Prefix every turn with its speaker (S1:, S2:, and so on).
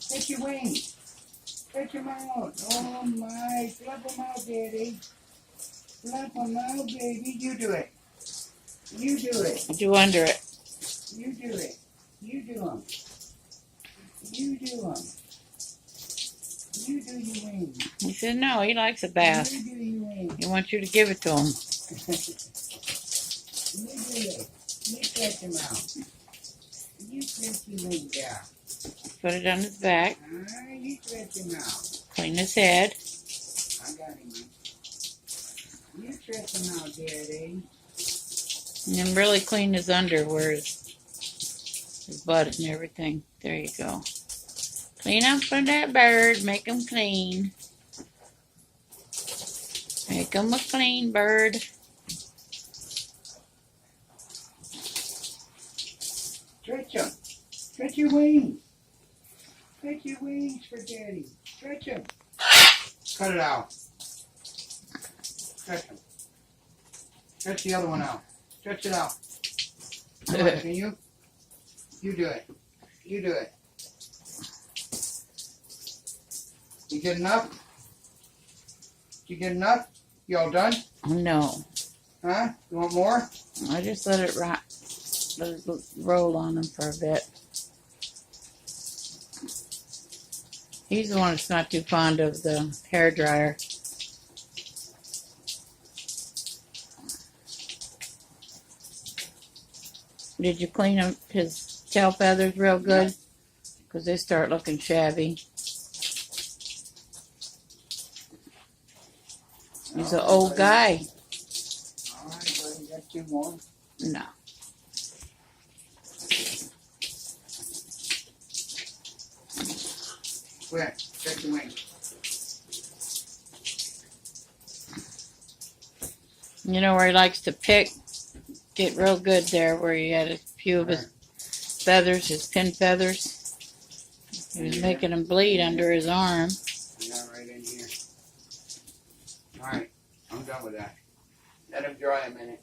S1: Stretch your wings. Stretch them out. Oh my. Flap them out, Daddy. Flap them out, baby. You do it. You do it.
S2: Do under it.
S1: You do it. You do them. You do them. You do your wings.
S2: He said no, he likes a bath.
S1: You do your wings.
S2: He wants you to give it to him.
S1: You do it. You stretch them out. You stretch your wings out.
S2: Put it on his back.
S1: You stretch him out.
S2: Clean his head.
S1: I got him. You stretch him out, Daddy.
S2: And then really clean his under where his butt and everything. There you go. Clean up for that bird. Make him clean. Make him a clean bird.
S1: Stretch him. Stretch your wings. Stretch your wings for Daddy. Stretch him. Cut it out. Stretch him. Stretch the other one out. Stretch it out. Come on, can you? You do it. You do it. You get enough? You get enough? You all done?
S2: No.
S1: Huh? You want more?
S2: I just let it roll on him for a bit. He's the one that's not too fond of the hair dryer. Did you clean up his tail feathers real good? Because they start looking shabby. He's an old guy.
S1: All right, buddy. Got 2 more.
S2: No.
S1: Where? Stretch your wings.
S2: You know where he likes to pick? Get real good there where he had a few of his feathers, his pin feathers. He was making him bleed under his arm.
S1: Yeah, right in here. All right, I'm done with that. Let him dry a minute.